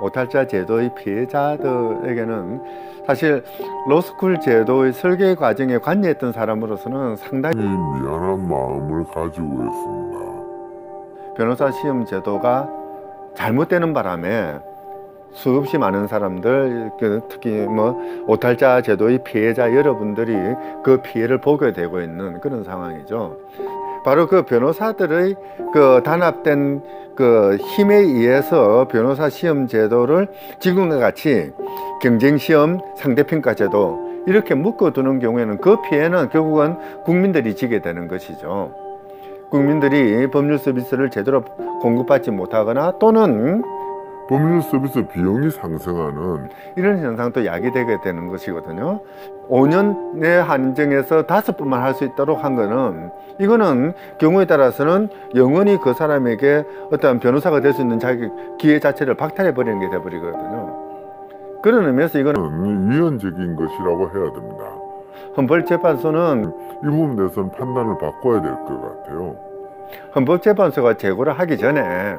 오탈자 제도의 피해자들에게는 사실 로스쿨 제도의 설계 과정에 관여했던 사람으로서는 상당히 미안한 마음을 가지고 있습니다. 변호사 시험 제도가 잘못되는 바람에 수없이 많은 사람들, 특히 오탈자 제도의 피해자 여러분들이 그 피해를 보게 되고 있는 그런 상황이죠. 바로 그 변호사들의 그 단합된 그 힘에 의해서 변호사 시험 제도를 지금과 같이 경쟁시험, 상대평가 제도 이렇게 묶어두는 경우에는 그 피해는 결국은 국민들이 지게 되는 것이죠. 국민들이 법률 서비스를 제대로 공급받지 못하거나 또는 법률 서비스 비용이 상승하는 이런 현상도 야기되게 되는 것이거든요. 5년에 한정해서 5번만 할 수 있도록 한 거는 이거는 경우에 따라서는 영원히 그 사람에게 어떤 변호사가 될 수 있는 자격 기회 자체를 박탈해 버리는 게 돼버리거든요. 그런 의미에서 이거는 위헌적인 것이라고 해야 됩니다. 헌법재판소는 이 부분에 대해서는 판단을 바꿔야 될 것 같아요. 헌법재판소가 제고를 하기 전에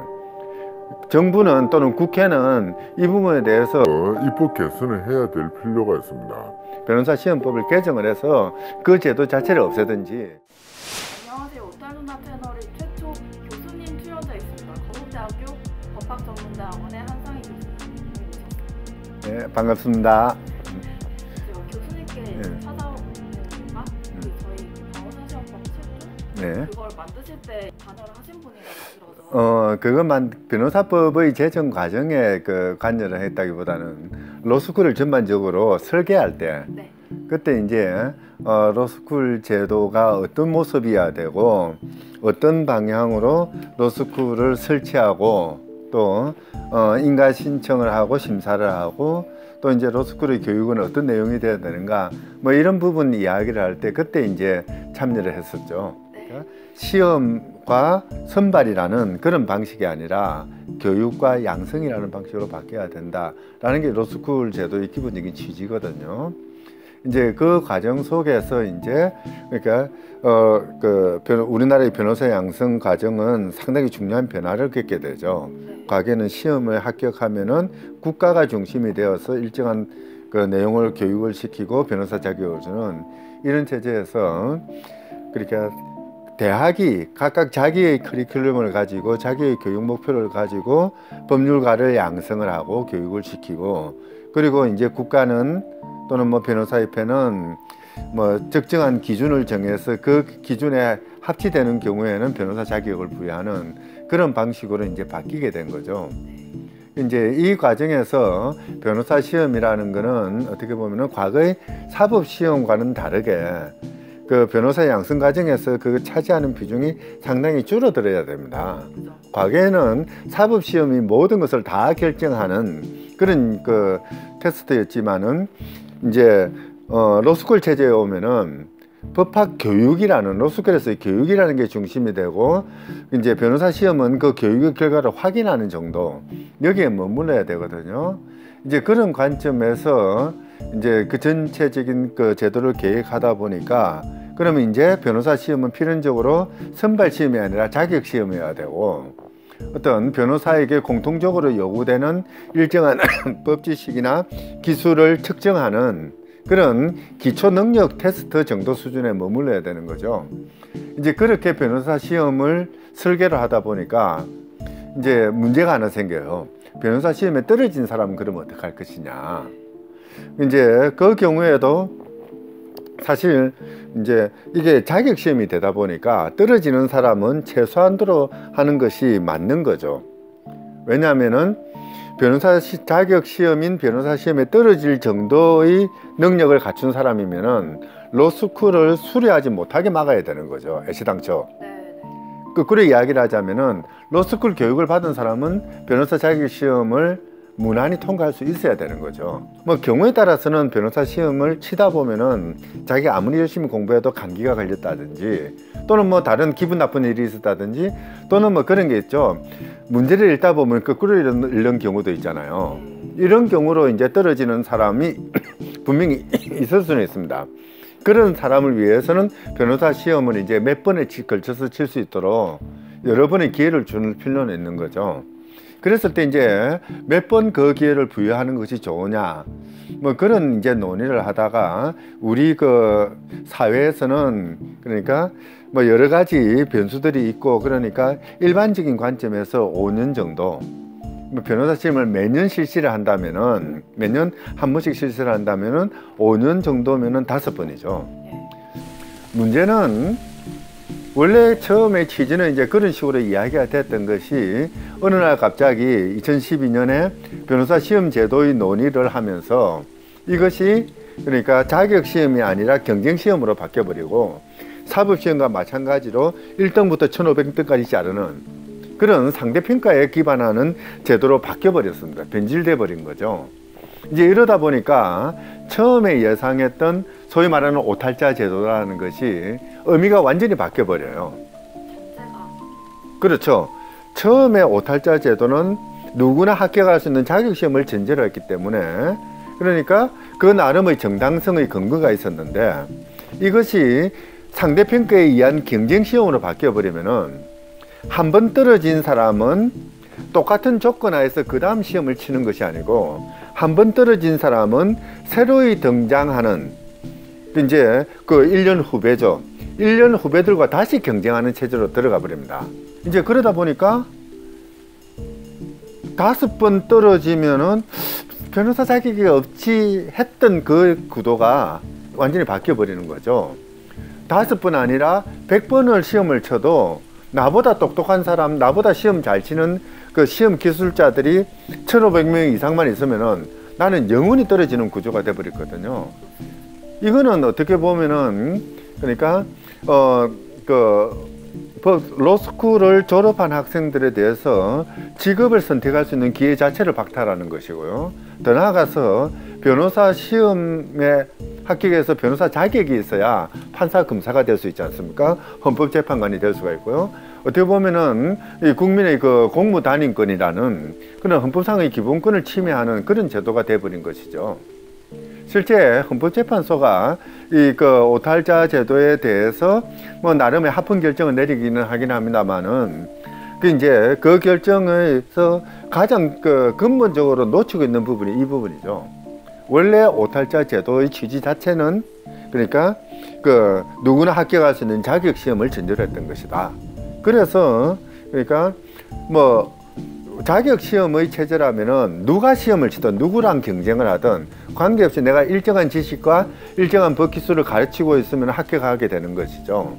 정부는 또는 국회는 이 부분에 대해서 입법 개선을 해야 될 필요가 있습니다. 변호사 시험법을 개정을 해서 그 제도 자체를 없애든지. 안녕하세요. 오탈문화 채널의 최초 교수님 출연자 있습니다. 건국대학교 법학전문대학원의 한상희 교수님 모셨습니다. 네, 반갑습니다. 교수님께 찾아온 이유가 저희 변호사 시험법 7조 그걸 만드실 때 관여를 하신 분이라고 들어서 그것만 변호사법의 제정 과정에 그 관여를 했다기보다는 로스쿨을 전반적으로 설계할 때 그때 이제 로스쿨 제도가 어떤 모습이어야 되고 어떤 방향으로 로스쿨을 설치하고 또 인가 신청을 하고 심사를 하고 또 이제 로스쿨의 교육은 어떤 내용이 되어야 되는가 뭐 이런 부분 이야기를 할 때 그때 이제 참여를 했었죠. 그러니까 시험과 선발이라는 그런 방식이 아니라 교육과 양성이라는 방식으로 바뀌어야 된다라는 게 로스쿨 제도의 기본적인 취지거든요. 이제 그 과정 속에서 이제 그러니까 우리나라의 변호사 양성 과정은 상당히 중요한 변화를 겪게 되죠. 과거에는 시험을 합격하면은 국가가 중심이 되어서 일정한 그 내용을 교육을 시키고 변호사 자격을 주는 이런 체제에서 그렇게 대학이 각각 자기의 커리큘럼을 가지고 자기의 교육 목표를 가지고 법률가를 양성을 하고 교육을 시키고 그리고 이제 국가는 또는 변호사협회는 적정한 기준을 정해서 그 기준에 합치되는 경우에는 변호사 자격을 부여하는 그런 방식으로 이제 바뀌게 된 거죠. 이제 이 과정에서 변호사 시험이라는 거는 어떻게 보면은 과거의 사법 시험과는 다르게 그 변호사 양성 과정에서 그 차지하는 비중이 상당히 줄어들어야 됩니다. 과거에는 사법 시험이 모든 것을 다 결정하는 그런 그 테스트였지만은 이제 로스쿨 체제에 오면은 법학 교육이라는 로스쿨에서의 교육이라는 게 중심이 되고 이제 변호사 시험은 그 교육의 결과를 확인하는 정도 여기에 머물러야 되거든요. 이제 그런 관점에서 이제 그 전체적인 그 제도를 계획하다 보니까 그러면 이제 변호사 시험은 필연적으로 선발 시험이 아니라 자격 시험이어야 되고 어떤 변호사에게 공통적으로 요구되는 일정한 법 지식이나 기술을 측정하는 그런 기초 능력 테스트 정도 수준에 머물러야 되는 거죠. 이제 그렇게 변호사 시험을 설계를 하다 보니까 이제 문제가 하나 생겨요. 변호사 시험에 떨어진 사람은 그러면 어떻게 할 것이냐. 이제 그 경우에도 사실 이제 이게 자격 시험이 되다 보니까 떨어지는 사람은 최소한도로 하는 것이 맞는 거죠. 왜냐하면은 변호사 자격 시험인 변호사 시험에 떨어질 정도의 능력을 갖춘 사람이면은 로스쿨을 수료하지 못하게 막아야 되는 거죠. 애시당초. 거꾸로 이야기를 하자면은 로스쿨 교육을 받은 사람은 변호사 자격 시험을 무난히 통과할 수 있어야 되는 거죠. 경우에 따라서는 변호사 시험을 치다 보면은 자기가 아무리 열심히 공부해도 감기가 걸렸다든지 또는 다른 기분 나쁜 일이 있었다든지 또는 그런 게 있죠. 문제를 읽다 보면 거꾸로 읽는 경우도 있잖아요. 이런 경우로 이제 떨어지는 사람이 분명히 있을 수는 있습니다. 그런 사람을 위해서는 변호사 시험을 이제 몇 번에 걸쳐서 칠 수 있도록 여러 번의 기회를 주는 필요는 있는 거죠. 그랬을 때 이제 몇 번 그 기회를 부여하는 것이 좋으냐, 뭐 그런 이제 논의를 하다가 우리 그 사회에서는 그러니까 뭐 여러 가지 변수들이 있고 그러니까 일반적인 관점에서 5년 정도, 변호사 시험을 매년 실시를 한다면은 매년 한 번씩 실시를 한다면은 5년 정도면은 5번이죠. 문제는 원래 처음에 취지는 이제 그런 식으로 이야기가 됐던 것이 어느 날 갑자기 2012년에 변호사 시험 제도의 논의를 하면서 이것이 그러니까 자격 시험이 아니라 경쟁 시험으로 바뀌어 버리고 사법 시험과 마찬가지로 1등부터 1500등까지 자르는 그런 상대평가에 기반하는 제도로 바뀌어 버렸습니다. 변질돼 버린 거죠. 이제 이러다 보니까 처음에 예상했던 소위 말하는 오탈자 제도라는 것이 의미가 완전히 바뀌어 버려요. 그렇죠. 처음에 오탈자 제도는 누구나 합격할 수 있는 자격시험을 전제로 했기 때문에 그러니까 그 나름의 정당성의 근거가 있었는데 이것이 상대평가에 의한 경쟁시험으로 바뀌어 버리면은 한 번 떨어진 사람은 똑같은 조건 하에서 그 다음 시험을 치는 것이 아니고 한 번 떨어진 사람은 새로이 등장하는 이제 그 1년 후배죠. 1년 후배들과 다시 경쟁하는 체제로 들어가 버립니다. 이제 그러다 보니까 5번 떨어지면은 변호사 자격이 없지 했던 그 구도가 완전히 바뀌어 버리는 거죠. 5번 아니라 100번을 시험을 쳐도 나보다 똑똑한 사람, 나보다 시험 잘 치는 그 시험 기술자들이 1500명 이상만 있으면은 나는 영원히 떨어지는 구조가 돼 버렸거든요. 이거는 어떻게 보면은 그러니까 로스쿨을 졸업한 학생들에 대해서 직업을 선택할 수 있는 기회 자체를 박탈하는 것이고요. 더 나아가서 변호사 시험에 합격해서 변호사 자격이 있어야 판사, 검사가 될 수 있지 않습니까? 헌법재판관이 될 수가 있고요. 어떻게 보면은 이 국민의 그 공무단임권이라는 그런 헌법상의 기본권을 침해하는 그런 제도가 돼버린 것이죠. 실제 헌법재판소가 이 그 오탈자 제도에 대해서 뭐 나름의 합헌 결정을 내리기는 하긴 합니다만은 그 이제 그 결정에서 가장 그 근본적으로 놓치고 있는 부분이 이 부분이죠. 원래 오탈자 제도의 취지 자체는 그러니까 그 누구나 합격할 수 있는 자격 시험을 전제로 했던 것이다. 그래서 그러니까 뭐 자격 시험의 체제라면은 누가 시험을 치든 누구랑 경쟁을 하든 관계없이 내가 일정한 지식과 일정한 법 기술을 가르치고 있으면 합격하게 되는 것이죠.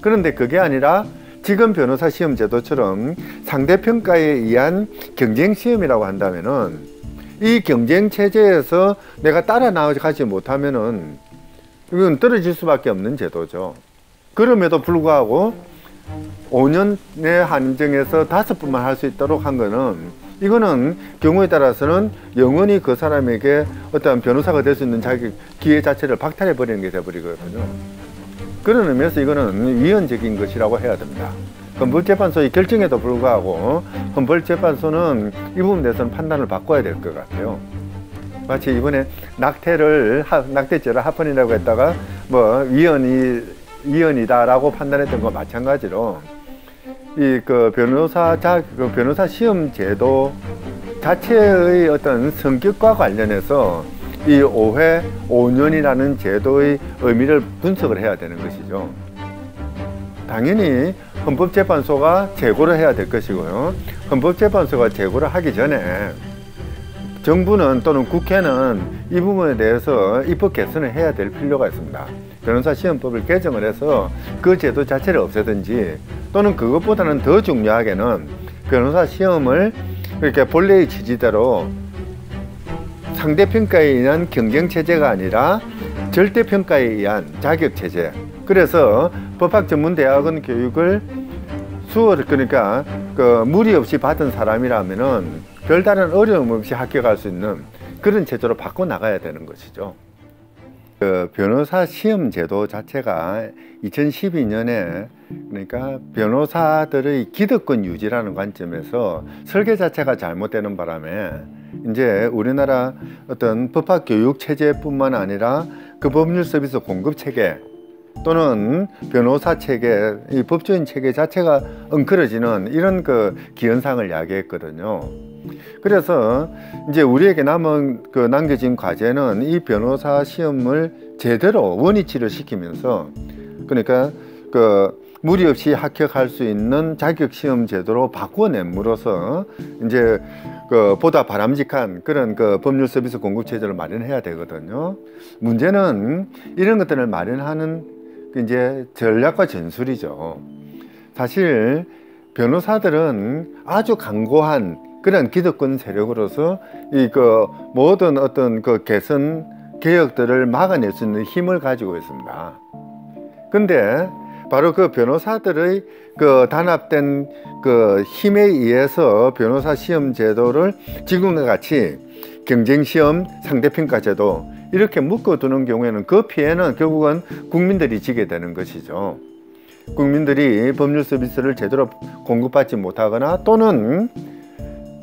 그런데 그게 아니라 지금 변호사 시험 제도처럼 상대평가에 의한 경쟁 시험이라고 한다면은 이 경쟁 체제에서 내가 따라 나가지 못하면은 이건 떨어질 수밖에 없는 제도죠. 그럼에도 불구하고 5년에 한정해서 5번만 할 수 있도록 한 거는 이거는 경우에 따라서는 영원히 그 사람에게 어떤 변호사가 될 수 있는 자기 기회 자체를 박탈해 버리는 게 돼버리거든요. 그런 의미에서 이거는 위헌적인 것이라고 해야 됩니다. 헌법재판소의 결정에도 불구하고 헌법재판소는 이 부분에 대해서는 판단을 바꿔야 될 것 같아요. 마치 이번에 낙태죄를 합헌이라고 했다가 뭐 위헌이다라고 판단했던 것과 마찬가지로 이 그 변호사 시험 제도 자체의 어떤 성격과 관련해서 이 5회 5년이라는 제도의 의미를 분석을 해야 되는 것이죠. 당연히 헌법재판소가 재고를 해야 될 것이고요. 헌법재판소가 재고를 하기 전에 정부는 또는 국회는 이 부분에 대해서 입법 개선을 해야 될 필요가 있습니다. 변호사 시험법을 개정을 해서 그 제도 자체를 없애든지 또는 그것보다는 더 중요하게는 변호사 시험을 이렇게 본래의 취지대로 상대평가에 의한 경쟁체제가 아니라 절대평가에 의한 자격체제. 그래서 법학전문대학원 교육을 수어를 그러니까 그 무리 없이 받은 사람이라면은 별다른 어려움 없이 합격할 수 있는 그런 제도로 바꿔 나가야 되는 것이죠. 그 변호사 시험 제도 자체가 2012년에 그러니까 변호사들의 기득권 유지라는 관점에서 설계 자체가 잘못되는 바람에 이제 우리나라 어떤 법학 교육 체제뿐만 아니라 그 법률 서비스 공급 체계 또는 변호사 체계, 이 법조인 체계 자체가 엉클어지는 이런 그 기현상을 야기했거든요. 그래서 이제 우리에게 남겨진 과제는 이 변호사 시험을 제대로 원위치를 시키면서, 그러니까 무리 없이 합격할 수 있는 자격 시험 제도로 바꿔냄으로써 이제 보다 바람직한 그런 법률 서비스 공급 체제를 마련해야 되거든요. 문제는 이런 것들을 마련하는 이제 전략과 전술이죠. 사실 변호사들은 아주 강고한 그런 기득권 세력으로서 이 모든 어떤 개선 개혁들을 막아낼 수 있는 힘을 가지고 있습니다. 근데 바로 변호사들의 단합된 힘에 의해서 변호사 시험 제도를 지금과 같이 경쟁시험, 상대평가 제도 이렇게 묶어두는 경우에는 그 피해는 결국은 국민들이 지게 되는 것이죠. 국민들이 법률 서비스를 제대로 공급받지 못하거나 또는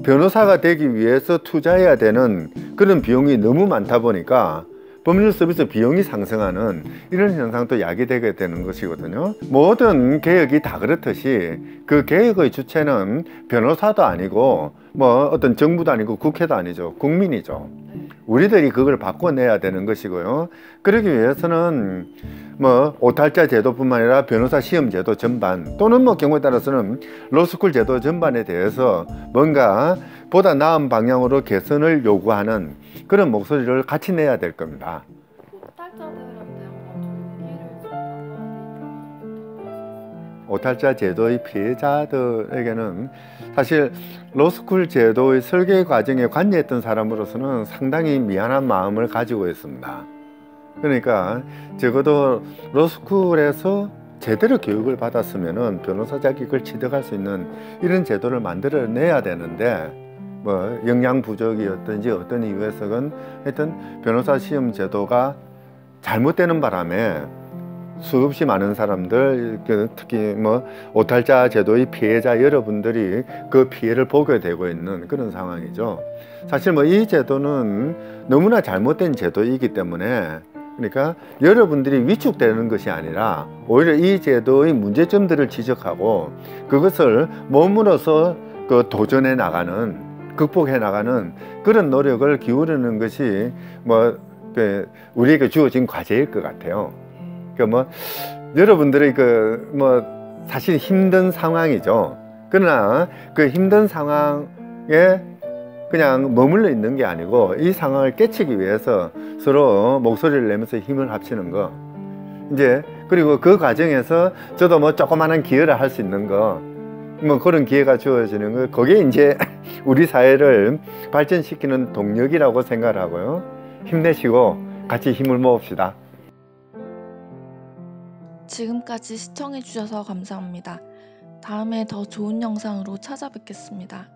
변호사가 되기 위해서 투자해야 되는 그런 비용이 너무 많다 보니까 법률 서비스 비용이 상승하는 이런 현상도 야기되게 되는 것이거든요. 모든 개혁이 다 그렇듯이 그 개혁의 주체는 변호사도 아니고 어떤 정부도 아니고 국회도 아니죠. 국민이죠. 우리들이 그걸 바꿔내야 되는 것이고요. 그러기 위해서는 오탈자 제도뿐만 아니라 변호사 시험 제도 전반 또는 경우에 따라서는 로스쿨 제도 전반에 대해서 뭔가 보다 나은 방향으로 개선을 요구하는 그런 목소리를 같이 내야 될 겁니다. 오탈자 제도의 피해자들에게는 사실 로스쿨 제도의 설계 과정에 관여했던 사람으로서는 상당히 미안한 마음을 가지고 있습니다. 그러니까 적어도 로스쿨에서 제대로 교육을 받았으면 변호사 자격을 취득할 수 있는 이런 제도를 만들어내야 되는데 영양 부족이었든지 어떤 이유에서건 하여튼 변호사 시험 제도가 잘못되는 바람에 수없이 많은 사람들, 특히 오탈자 제도의 피해자 여러분들이 그 피해를 보게 되고 있는 그런 상황이죠. 사실 이 제도는 너무나 잘못된 제도이기 때문에, 그러니까 여러분들이 위축되는 것이 아니라 오히려 이 제도의 문제점들을 지적하고 그것을 몸으로서 도전해 나가는, 극복해 나가는 그런 노력을 기울이는 것이 우리에게 주어진 과제일 것 같아요. 여러분들의 사실 힘든 상황이죠. 그러나 그 힘든 상황에 그냥 머물러 있는 게 아니고 이 상황을 깨치기 위해서 서로 목소리를 내면서 힘을 합치는 거, 이제 그리고 그 과정에서 저도 조그마한 기여를 할 수 있는 거, 그런 기회가 주어지는 거, 그게 이제 우리 사회를 발전시키는 동력이라고 생각을 하고요. 힘내시고 같이 힘을 모읍시다. 지금까지 시청해주셔서 감사합니다. 다음에 더 좋은 영상으로 찾아뵙겠습니다.